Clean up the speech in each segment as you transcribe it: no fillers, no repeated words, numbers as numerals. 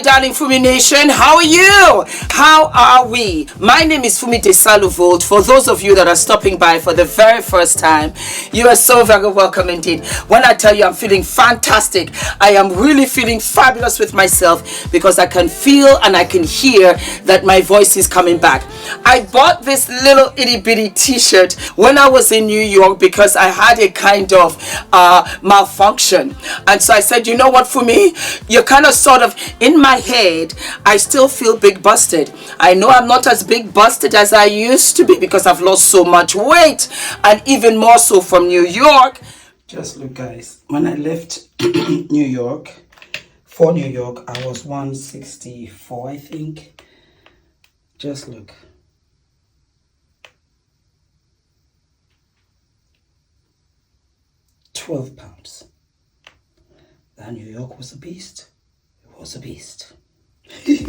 my darling Fumi Nation. How are you? How are we? My name is Fumidesaluvold. For those of you that are stopping by for the very first time, you are so very welcome indeed. When I tell you I'm feeling fantastic, I am really feeling fabulous with myself because I can feel and I can hear that my voice is coming back. I bought this little itty bitty t-shirt when I was in New York because I had a kind of malfunction, and so I said, you know what, Fumi, you're kind of sort of in my head. I still feel big busted. I know I'm not as big busted as I used to be because I've lost so much weight, and even more so from New York. Just look, guys, when I left New York, I was 164, I think. Just look. £12. That New York was a beast. It was a beast.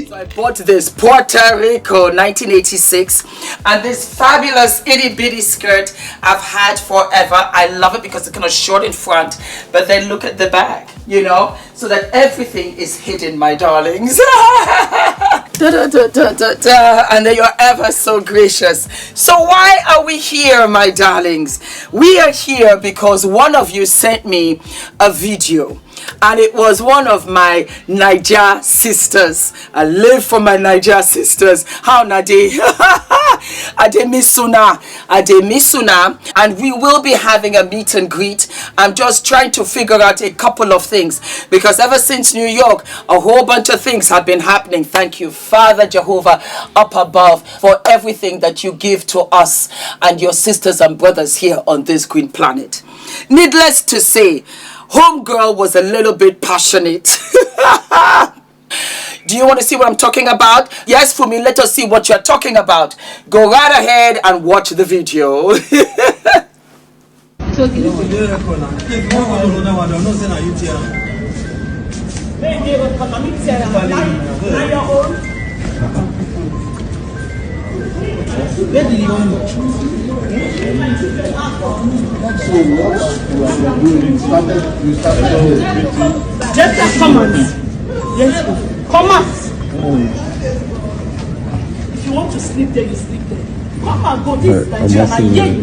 So I bought this Puerto Rico 1986, and this fabulous itty bitty skirt I've had forever. I love it because it's kind of short in front, but then look at the back, you know, so that everything is hidden, my darlings. And then you're ever so gracious. So why are we here, my darlings? We are here because one of you sent me a video, and it was one of my Niger sisters. I live for my Niger sisters. How Nade? Ade Misuna, and we will be having a meet and greet. I'm just trying to figure out a couple of things because ever since New York, a whole bunch of things have been happening. Thank you, Father Jehovah up above, for everything that you give to us and your sisters and brothers here on this green planet. Needless to say, homegirl was a little bit passionate. Do you want to see what I'm talking about? Yes, Fumi, let us see what you're talking about. Go right ahead and watch the video. Just a comment. Yes, comment. If you want to sleep there, you sleep there. Come and go. This is Nigeria.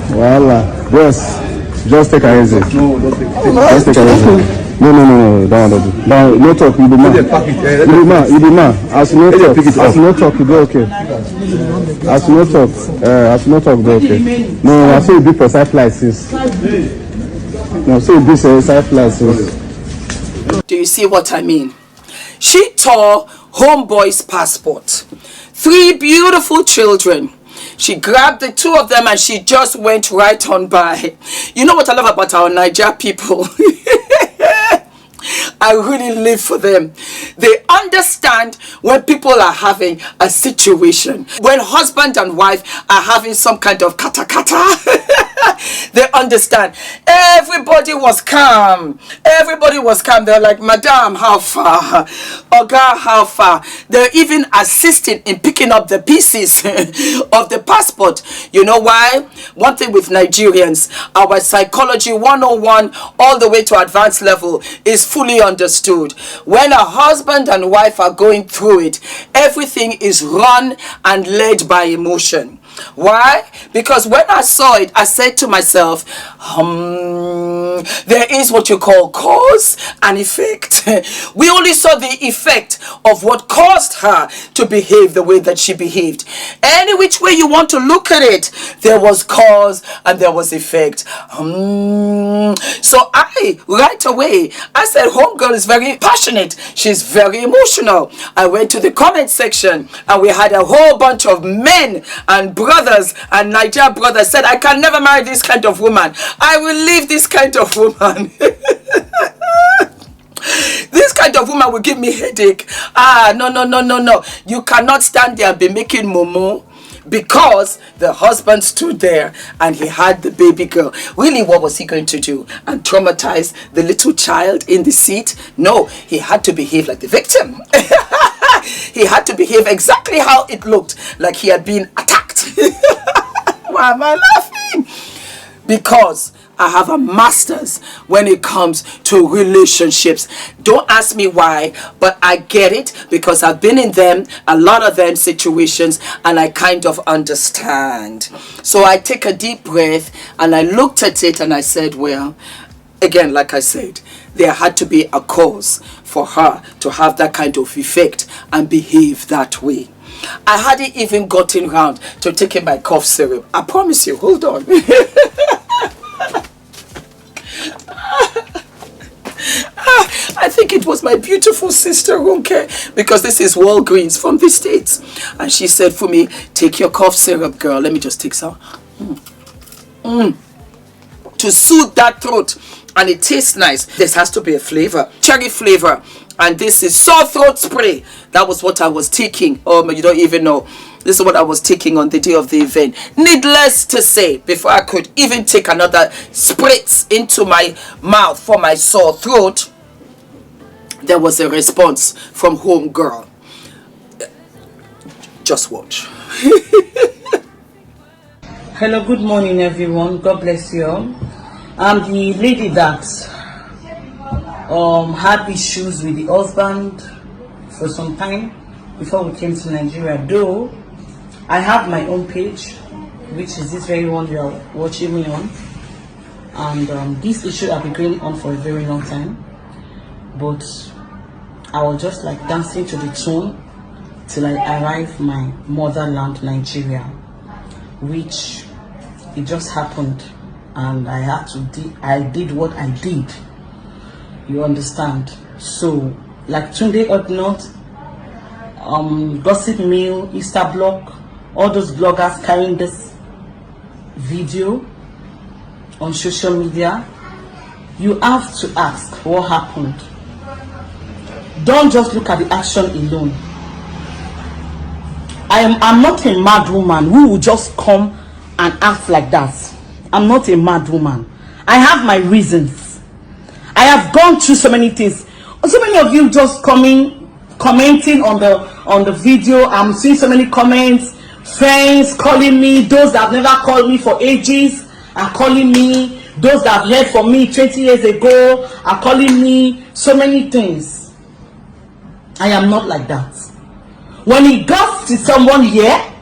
Voila. Yes. Just take it easy. No, just take it easy. No, don't. No talk, you do man. You do man. As no talk, you go okay. As no talk, go okay. No, I say you be precise license. No, say you be precise license. Do you see what I mean? She tore homeboy's passport. 3 beautiful children. She grabbed the 2 of them and she just went right on by. You know what I love about our Niger people? I really live for them. They understand when people are having a situation. When husband and wife are having some kind of kata. They understand. Everybody was calm. They're like, Madam, how far? Oga, how far? They're even assisting in picking up the pieces of the passport. You know why? One thing with Nigerians, our psychology 101 all the way to advanced level is fully understood. When a husband and wife are going through it, everything is run and led by emotion. Why? Because when I saw it, I said to myself, there is what you call cause and effect. We only saw the effect of what caused her to behave the way that she behaved. Any which way you want to look at it, there was cause and there was effect. So I, right away, I said, homegirl is very passionate. She's very emotional. I went to the comment section and we had a whole bunch of men and brothers and Niger brothers said, I can never marry this kind of woman. I will leave this kind of woman. This kind of woman will give me headache. No. You cannot stand there and be making momo because the husband stood there and he had the baby girl. Really, what was he going to do? And traumatize the little child in the seat? No, he had to behave like the victim. He had to behave exactly how it looked like he had been attacked. Why am I laughing? because I have a master's when it comes to relationships. Don't ask me why, but I get it because I've been in them, a lot of them situations, and I kind of understand. So I take a deep breath and I looked at it and I said, well, again, like I said, there had to be a cause for her to have that kind of effect and behave that way. I hadn't even gotten round to taking my cough syrup. I promise you, hold on. I think it was my beautiful sister Ronke, because this is Walgreens from the States. And she said, Fumi, take your cough syrup, girl. Let me just take some. To soothe that throat. And it tastes nice. This has to be a flavor, cherry flavor. And this is sore throat spray. That was what I was taking. Oh, you don't even know. This is what I was taking on the day of the event. Needless to say, before I could even take another spritz into my mouth for my sore throat, there was a response from home girl. Just watch. Hello, good morning everyone. God bless you all. I'm the lady that had issues with the husband for some time before we came to Nigeria. Though I have my own page, which is this very one you're watching me on, and this issue has been going on for a very long time, but I was just like dancing to the tune till I arrived my motherland, Nigeria, which it just happened, and I had to I did what I did. You understand? So like Tunde Odnot, Gossip Mill, Easter Block, all those bloggers carrying this video on social media, you have to ask what happened. Don't just look at the action alone. I'm not a mad woman who will just come and act like that. I'm not a mad woman. I have my reasons. I have gone through so many things. So many of you just commenting on the video. I'm seeing so many comments. Friends calling me. Those that have never called me for ages are calling me. Those that have heard from me 20 years ago are calling me. So many things. I am not like that. When it goes to someone here,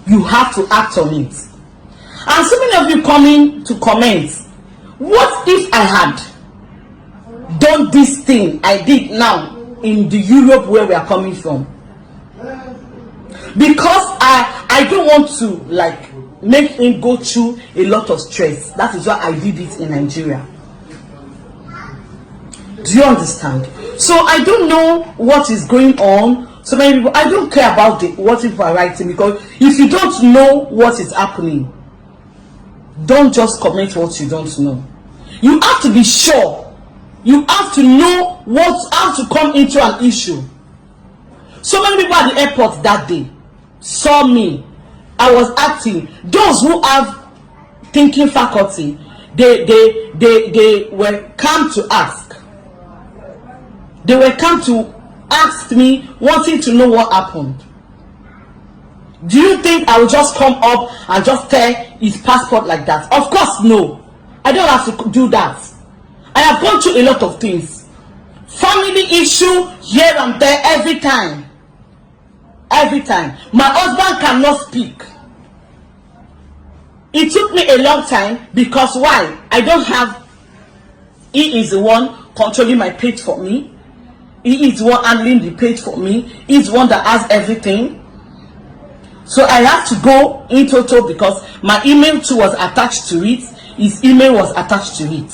you have to act on it. And so many of you coming to comment, what if I had done this thing I did now in the Europe where we are coming from? Because I don't want to like make him go through a lot of stress. That is why I did it in Nigeria. Do you understand? So I don't know what is going on. So many people, I don't care about what people are writing, because if you don't know what is happening, don't just comment what you don't know. You have to be sure. You have to know how to come into an issue. So many people at the airport that day saw me. I was acting. Those who have thinking faculty, they were come to ask. They were come to ask me, wanting to know what happened. Do you think I will just come up and just tear his passport like that? Of course no. I don't have to do that. I have gone through a lot of things. Family issue here and there, every time. Every time. My husband cannot speak. It took me a long time, because why? I don't have. He is the one controlling my page for me. He is the one handling the page for me. He's the one that has everything. So I have to go in total, because my email too was attached to it. His email was attached to it.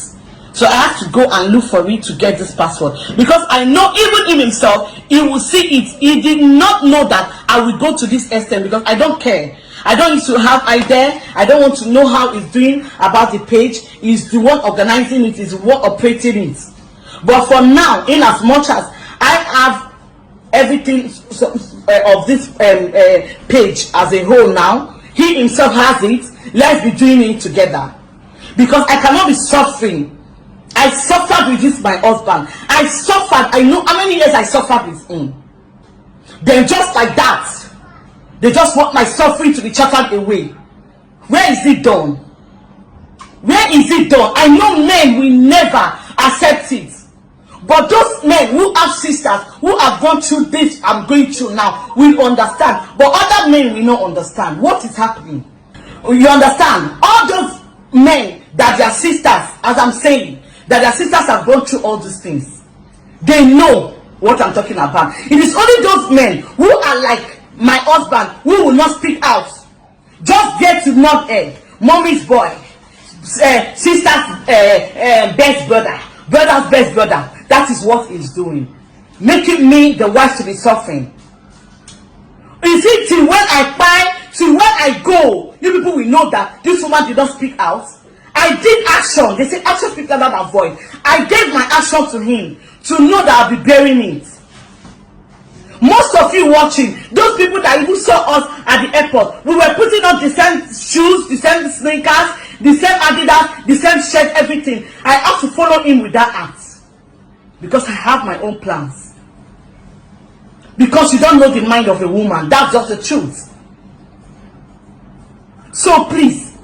So I have to go and look for it to get this password, because I know even him himself, he will see it. He did not know that I will go to this extent, because I don't care. I don't need to have idea. I don't want to know how he's doing about the page. He's the one organizing it. He's the one operating it. But for now, in as much as I have everything of this page as a whole now, he himself has it. Let's be doing it together, because I cannot be suffering. I suffered with this, my husband. I suffered. I know how many years I suffered with him. Then just like that, they just want my suffering to be chattered away. Where is it done? Where is it done? I know men will never accept it. But those men who have sisters who have gone through this I'm going through now will understand. But other men will not understand what is happening. You understand? All those men that their sisters, as I'm saying, that their sisters have gone through all these things, they know what I'm talking about. It is only those men who are like my husband who will not speak out. Just get to nod head. Mommy's boy, sister's best brother, brother's best brother. That is what he's doing, making me the wife to be suffering. Is it till when I buy, till when I go, you people will know that this woman did not speak out? I did action. They say action speaks louder than voice. I gave my action to him to know that I'll be bearing it. Most of you watching, those people that even saw us at the airport, we were putting on the same shoes, the same sneakers, the same Adidas, the same shirt, everything. I have to follow him with that act because I have my own plans. Because you don't know the mind of a woman. That's just the truth. So please,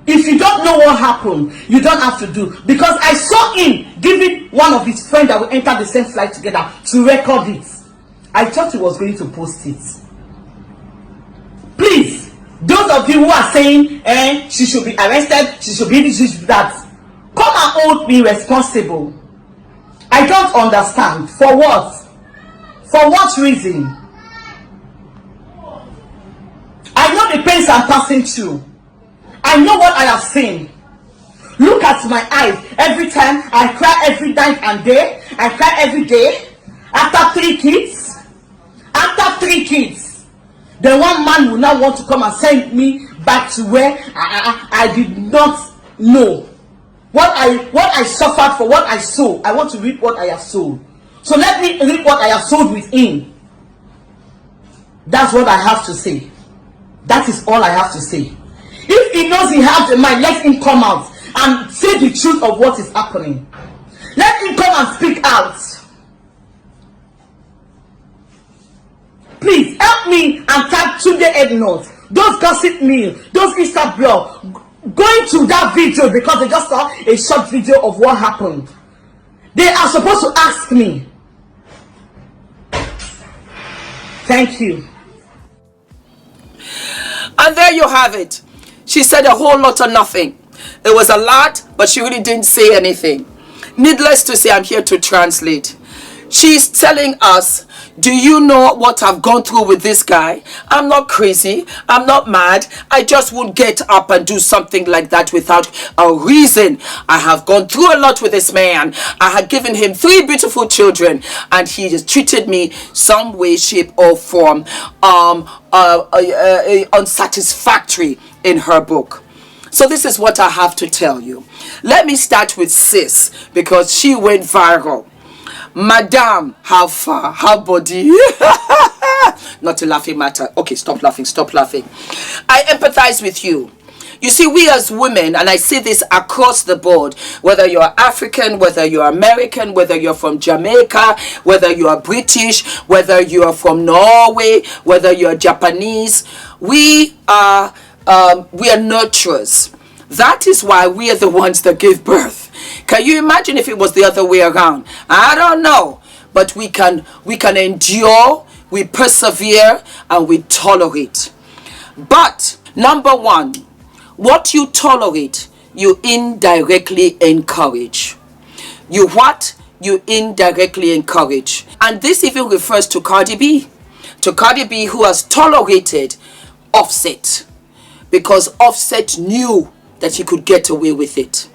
if you don't know what happened, you don't have to do. Because I saw him giving one of his friends that will enter the same flight together to record it. I thought he was going to post it. Please, those of you who are saying, she should be arrested, she should be this, she should be that, come and hold me responsible. I don't understand. For what? For what reason? I know the pains I'm passing through. I know what I have seen. Look at my eyes. Every time I cry every night and day. I cry every day. After 3 kids. After 3 kids. Then one man will now want to come and send me back to where I did not know. What I suffered for, what I sowed. I want to reap what I have sowed. So let me reap what I have sowed with him. That's what I have to say. That is all I have to say. If he knows he has the mind, let him come out and say the truth of what is happening. Let him come and speak out. Please help me and tag Tunde Head Notes, those gossip meal, those Insta blog, going to that video because they just saw a short video of what happened. They are supposed to ask me. Thank you. And there you have it. She said a whole lot of nothing. It was a lot, but she really didn't say anything. Needless to say, I'm here to translate. She's telling us, do you know what I've gone through with this guy? I'm not crazy. I'm not mad. I just won't get up and do something like that without a reason. I have gone through a lot with this man. I had given him 3 beautiful children, and he just treated me some way, shape, or form unsatisfactory in her book. So this is what I have to tell you. Let me start with sis, because she went viral. Madam, how far? How body? Not a laughing matter. Okay, stop laughing, stop laughing. I empathize with you. You see, we as women, and I say this across the board, whether you're African, whether you're American, whether you're from Jamaica, whether you are British, whether you are from Norway, whether you're Japanese, we are nurturers. That is why we are the ones that give birth. Can you imagine if it was the other way around? I don't know. But we can endure, we persevere, and we tolerate. But number one, what you tolerate, you indirectly encourage. You what? You indirectly encourage. And this even refers to Cardi B. To Cardi B, who has tolerated Offset. Because Offset knew that he could get away with it.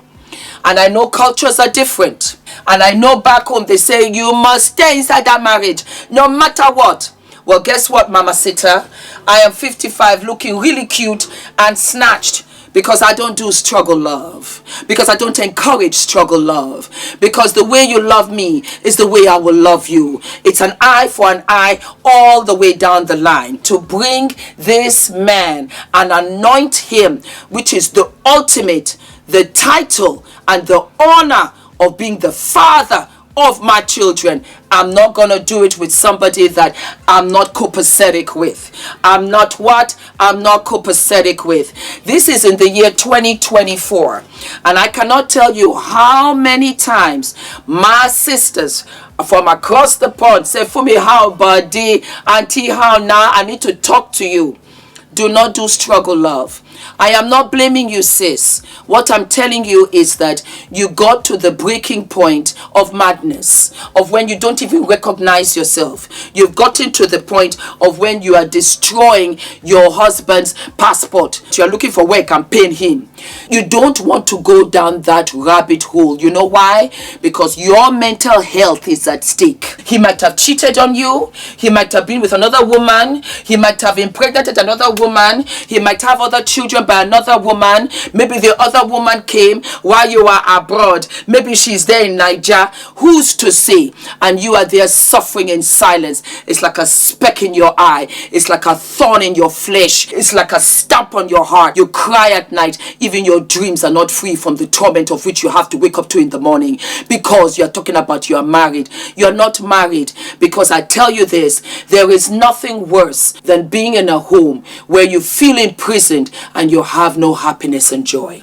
And I know cultures are different. And I know back home they say you must stay inside that marriage no matter what. Well, guess what, Mama Sita? I am 55, looking really cute and snatched. Because I don't do struggle love. Because I don't encourage struggle love. Because the way you love me is the way I will love you. It's an eye for an eye all the way down the line. To bring this man and anoint him, which is the ultimate, the title and the honor of being the father of my children. I'm not going to do it with somebody that I'm not copacetic with. I'm not what? I'm not copacetic with. This is in the year 2024. And I cannot tell you how many times my sisters from across the pond say, Fumi, how buddy, auntie, how now? I need to talk to you. Do not do struggle love. I am not blaming you, sis. What I'm telling you is that you got to the breaking point of madness, of when you don't even recognize yourself. You've gotten to the point of when you are destroying your husband's passport. You're looking for work and paying him. You don't want to go down that rabbit hole. You know why? Because your mental health is at stake. He might have cheated on you. He might have been with another woman. He might have impregnated another woman. He might have other children by another woman. Maybe the other woman came while you are abroad. Maybe she's there in Nigeria. Who's to say? And you are there suffering in silence. It's like a speck in your eye. It's like a thorn in your flesh. It's like a stamp on your heart. You cry at night. Even your dreams are not free from the torment of which you have to wake up to in the morning, because you're talking about you are married. You're not married, because I tell you this, there is nothing worse than being in a home where you feel imprisoned and you have no happiness and joy.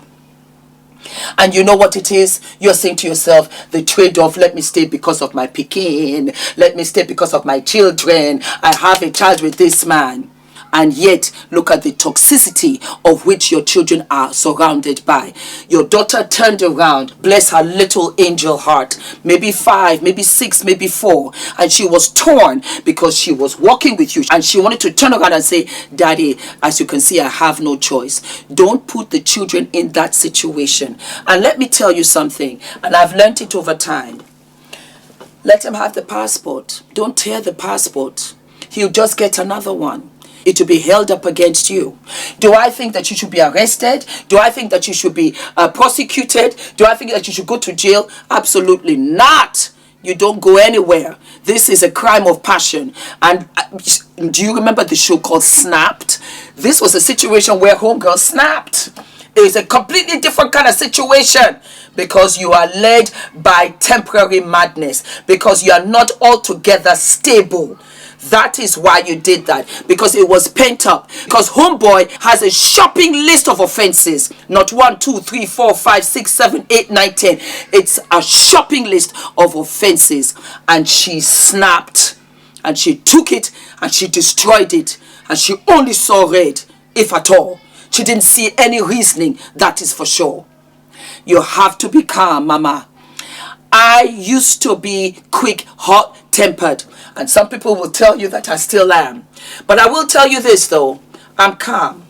And you know what it is? You're saying to yourself, the trade-off, let me stay because of my Pekin, let me stay because of my children, I have a child with this man. And yet, look at the toxicity of which your children are surrounded by. Your daughter turned around, bless her little angel heart, maybe 5, maybe 6, maybe 4, and she was torn because she was walking with you and she wanted to turn around and say, Daddy, as you can see, I have no choice. Don't put the children in that situation. And let me tell you something, and I've learned it over time. Let him have the passport. Don't tear the passport. He'll just get another one. It will be held up against you. Do I think that you should be arrested? Do I think that you should be prosecuted? Do I think that you should go to jail? Absolutely not. You don't go anywhere. This is a crime of passion. And do you remember the show called Snapped? This was a situation where homegirl snapped. It's a completely different kind of situation, because you are led by temporary madness, because you are not altogether stable. That is why you did that, because it was pent up. Because homeboy has a shopping list of offenses. Not 1, 2, 3, 4, 5, 6, 7, 8, 9, 10. It's a shopping list of offenses. And she snapped. And she took it and she destroyed it. And she only saw red, if at all. She didn't see any reasoning, that is for sure. You have to be calm, mama. I used to be quick, hot-tempered. And some people will tell you that I still am. But I will tell you this though. I'm calm.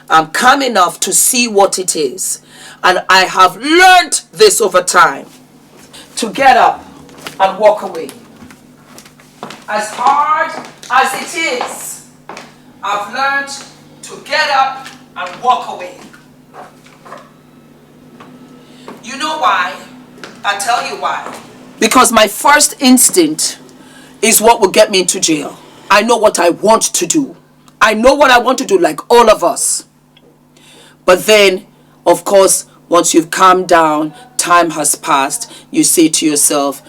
I'm calm enough to see what it is. And I have learned this over time. To get up and walk away. As hard as it is, I've learned to get up and walk away. You know why? I'll tell you why. Because my first instinct is what will get me into jail. I know what I want to do. I know what I want to do, like all of us. But then, of course, once you've calmed down, time has passed, you say to yourself,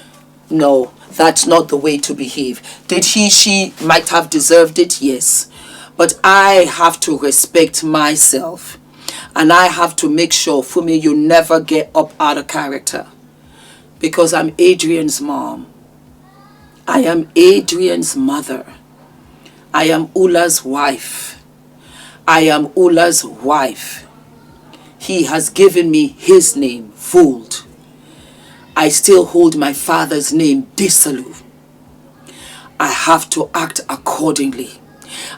no, that's not the way to behave. Did she might have deserved it? Yes. But I have to respect myself. And I have to make sure, Fumi, you never get up out of character. Because I'm Adrian's mom. I am Adrian's mother. I am Ula's wife. I am Ula's wife. He has given me his name, Vold. I still hold my father's name, Desalu. I have to act accordingly.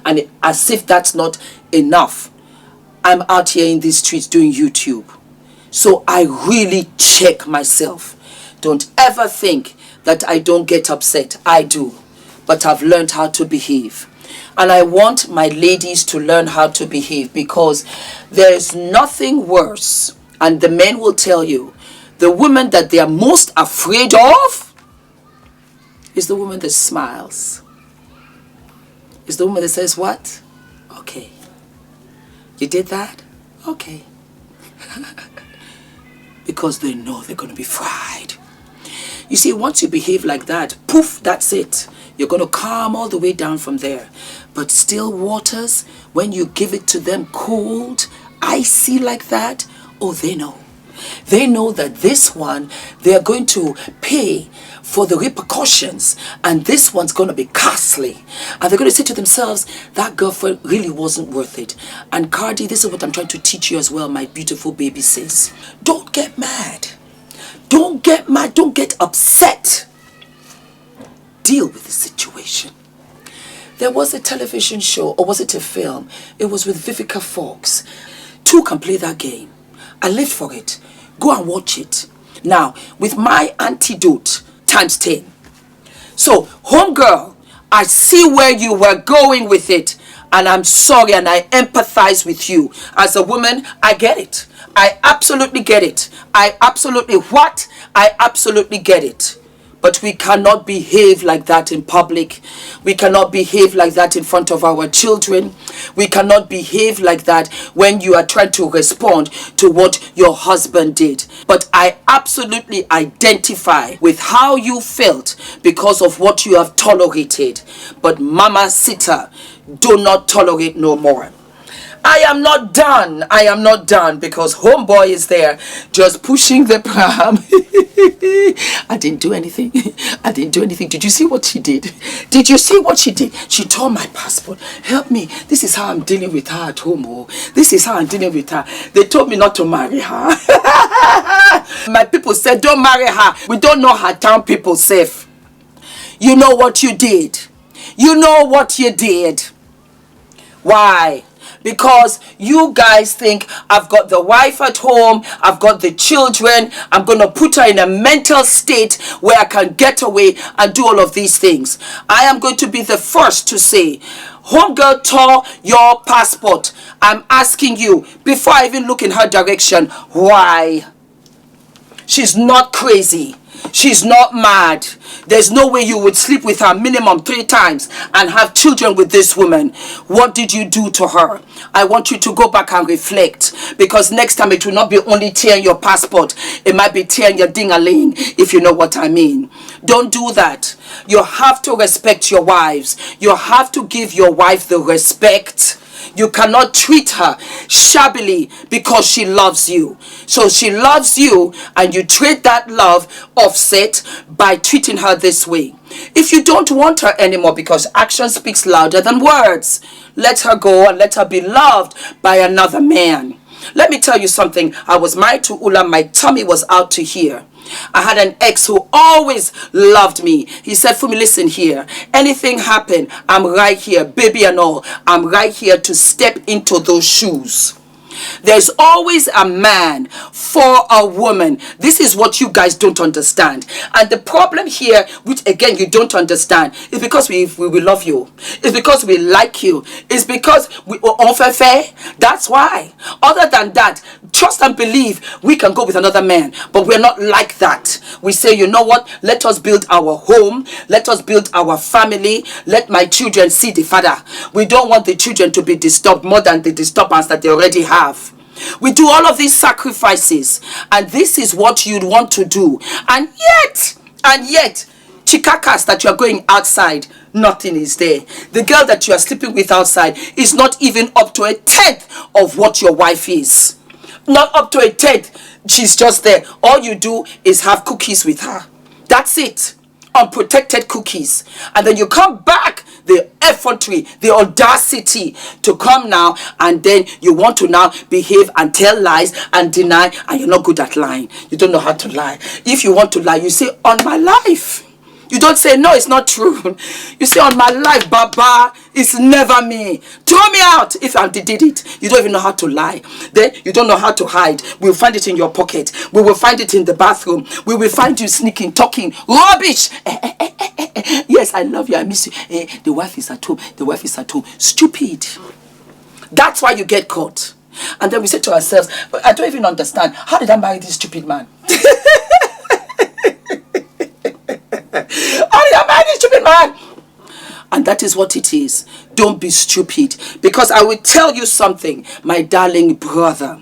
And as if that's not enough, I'm out here in these streets doing YouTube. So I really check myself. Don't ever think that I don't get upset. I do. But I've learned how to behave. And I want my ladies to learn how to behave, because there's nothing worse. And the men will tell you, the woman that they are most afraid of is the woman that smiles. Is the woman that says, what? Okay. You did that? Okay. Because they know they're going to be fried. You see, once you behave like that, poof, that's it. You're going to calm all the way down from there. But still waters, when you give it to them cold, icy like that, oh, they know. They know that this one, they're going to pay for the repercussions, and this one's going to be costly. And they're going to say to themselves, that girlfriend really wasn't worth it. And Cardi, this is what I'm trying to teach you as well, my beautiful baby sis. Don't get mad. Don't get mad. Don't get upset. Deal with the situation. There was a television show, or was it a film? It was with Vivica Fox. Two can play that game. I live for it. Go and watch it. Now, with my antidote times 10. So, homegirl, I see where you were going with it. And I'm sorry, and I empathize with you. As a woman, I get it. I absolutely get it. I absolutely get it. But we cannot behave like that in public. We cannot behave like that in front of our children. We cannot behave like that when you are trying to respond to what your husband did. But I absolutely identify with how you felt because of what you have tolerated. But Mama Sita, do not tolerate no more. I am not done. I am not done because homeboy is there just pushing the pram. I didn't do anything. I didn't do anything. Did you see what she did? Did you see what she did? She tore my passport. Help me. This is how I'm dealing with her at home. Oh. This is how I'm dealing with her. They told me not to marry her. My people said, don't marry her. We don't know her town people safe. You know what you did. You know what you did. Why? Because you guys think I've got the wife at home, I've got the children, I'm going to put her in a mental state where I can get away and do all of these things. I am going to be the first to say, homegirl tore your passport. I'm asking you, before I even look in her direction, why? She's not crazy. She's not mad. There's no way you would sleep with her minimum 3 times and have children with this woman. What did you do to her? I want you to go back and reflect, because next time it will not be only tearing your passport. It might be tearing your ding-a-ling, if you know what I mean. Don't do that. You have to respect your wives. You have to give your wife the respect. You cannot treat her shabbily because she loves you. So she loves you and you treat that love offset by treating her this way. If you don't want her anymore because action speaks louder than words, let her go and let her be loved by another man. Let me tell you something. I was married to Ula. My tummy was out to here. I had an ex who always loved me. He said, Fumi, listen here. Anything happen, I'm right here, baby and all. I'm right here to step into those shoes. There's always a man for a woman. This is what you guys don't understand. And the problem here, which again you don't understand, is because we love you. It's because we like you. It's because we offer fair. That's why. Other than that, trust and believe we can go with another man. But we're not like that. We say, you know what? Let us build our home. Let us build our family. Let my children see the father. We don't want the children to be disturbed more than the disturbance that they already have. We do all of these sacrifices, and this is what you'd want to do. And yet, chikakas that you're going outside, nothing is there. The girl that you are sleeping with outside is not even up to 1/10 of what your wife is. Not up to 1/10. She's just there. All you do is have cookies with her. That's it. Unprotected cookies. And then you come back, the effrontery, the audacity to come now, and then you want to now behave and tell lies and deny, and you're not good at lying. You don't know how to lie. If you want to lie, you say, on my life. You don't say, no, it's not true. You say, on my life, Baba, it's never me. Throw me out if I did it. You don't even know how to lie. Then you don't know how to hide. We'll find it in your pocket. We will find it in the bathroom. We will find you sneaking, talking. Rubbish. Yes, I love you. I miss you. The wife is at home. The wife is at home. Stupid. That's why you get caught. And then we say to ourselves, but I don't even understand. How did I marry this stupid man? Stupid man. And that is what it is. Don't be stupid, because I will tell you something, my darling brother.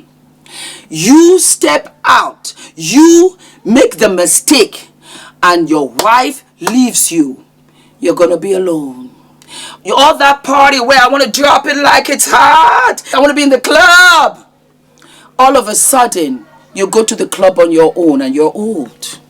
You step out, you make the mistake and your wife leaves you, you're going to be alone. All that party where I want to drop it like it's hot, I want to be in the club. All of a sudden, you go to the club on your own and you're old.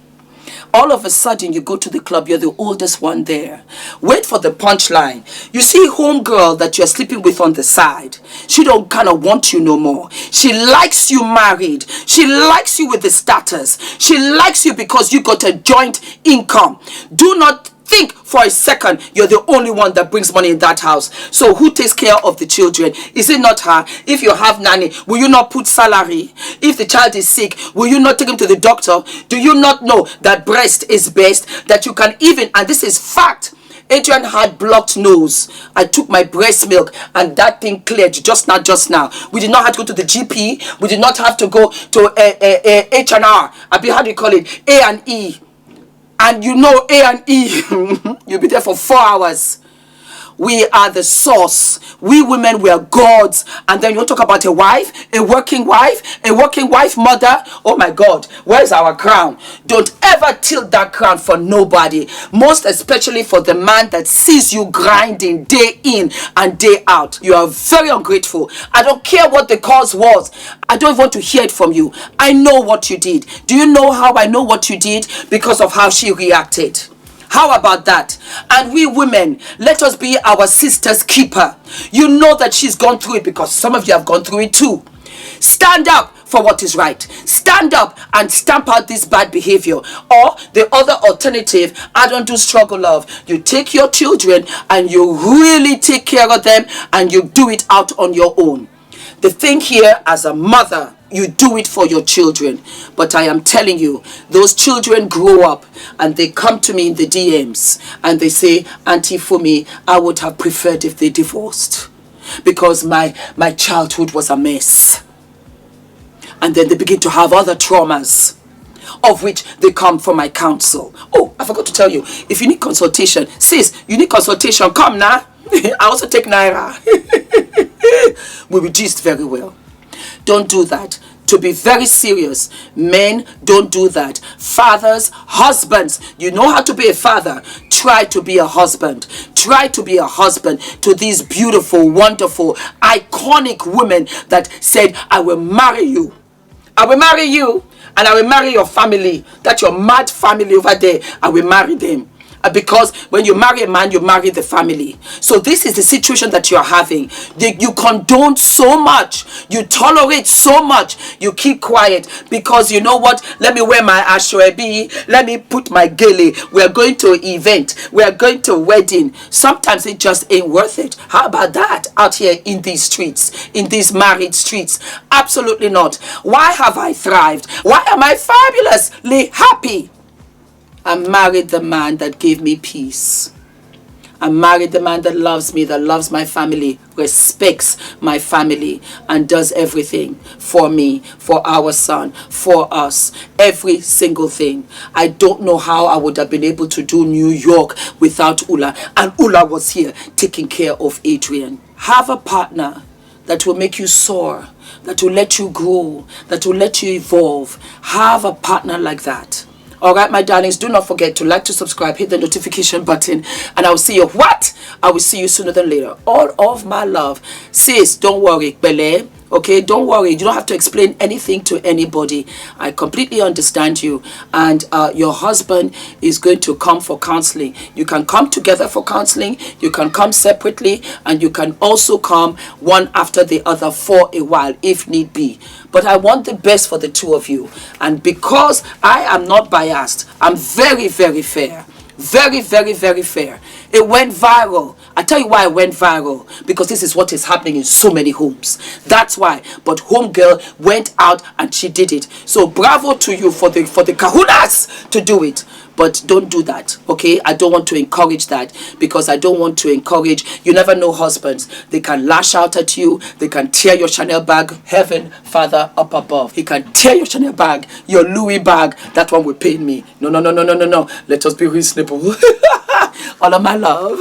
All of a sudden, you go to the club, you're the oldest one there. Wait for the punchline. You see homegirl that you're sleeping with on the side. She don't kind of want you no more. She likes you married. She likes you with the status. She likes you because you got a joint income. Do not think for a second you're the only one that brings money in that house. So who takes care of the children? Is it not her? If you have nanny, will you not put salary? If the child is sick, will you not take him to the doctor? Do you not know that breast is best? That you can even, and this is fact, Adrian had blocked nose. I took my breast milk and that thing cleared just now. We did not have to go to the GP. We did not have to go to H&R. How do you call it? A&E. And you know A&E, you'll be there for 4 hours. We are the source. We women, we are gods. And then you talk about a wife, a working wife mother. Oh my God, where's our crown? Don't ever tilt that crown for nobody. Most especially for the man that sees you grinding day in and day out. You are very ungrateful. I don't care what the cause was. I don't want to hear it from you. I know what you did. Do you know how I know what you did? Because of how she reacted. How about that? And we women, let us be our sister's keeper. You know that she's gone through it because some of you have gone through it too. Stand up for what is right. Stand up and stamp out this bad behavior. Or the other alternative, I don't do struggle love. You take your children and you really take care of them and you do it out on your own. The thing here, as a mother, you do it for your children. But I am telling you, those children grow up and they come to me in the DMs and they say, Auntie Fumi, I would have preferred if they divorced because my childhood was a mess. And then they begin to have other traumas, of which they come for my counsel. Oh, I forgot to tell you, if you need consultation, sis, you need consultation, come now. I also take Naira. We reduced very well. Don't do that. To be very serious, men, don't do that. Fathers, husbands, you know how to be a father. Try to be a husband. Try to be a husband to these beautiful, wonderful, iconic women that said, I will marry you. I will marry you and I will marry your family. That's your mad family over there. I will marry them. Because when you marry a man, you marry the family. So this is the situation that you're having. You condone so much. You tolerate so much. You keep quiet. Because you know what? Let me wear my ashwebi. Let me put my gele. We're going to an event. We're going to a wedding. Sometimes it just ain't worth it. How about that out here in these streets? In these married streets? Absolutely not. Why have I thrived? Why am I fabulously happy? I married the man that gave me peace. I married the man that loves me, that loves my family, respects my family, and does everything for me, for our son, for us. Every single thing. I don't know how I would have been able to do New York without Ula. And Ula was here taking care of Adrian. Have a partner that will make you soar, that will let you grow, that will let you evolve. Have a partner like that. Alright, my darlings, do not forget to like, to subscribe, hit the notification button, and I will see you. What? I will see you sooner than later. All of my love. Sis, don't worry, Bele. Okay, don't worry. You don't have to explain anything to anybody. I completely understand you. And your husband is going to come for counseling. You can come together for counseling. You can come separately. And you can also come one after the other for a while if need be. But I want the best for the two of you. And because I am not biased, I'm very, very fair. Very, very, very fair. It went viral. I tell you why it went viral. Because this is what is happening in so many homes. That's why. But homegirl went out and she did it. So bravo to you for the kahunas to do it. But don't do that, okay? I don't want to encourage that because I don't want to encourage. You never know husbands. They can lash out at you. They can tear your Chanel bag. Heaven, Father, up above. He can tear your Chanel bag, your Louis bag. That one will pain me. No, no, no, no, no, no, no. Let us be reasonable. All of my love.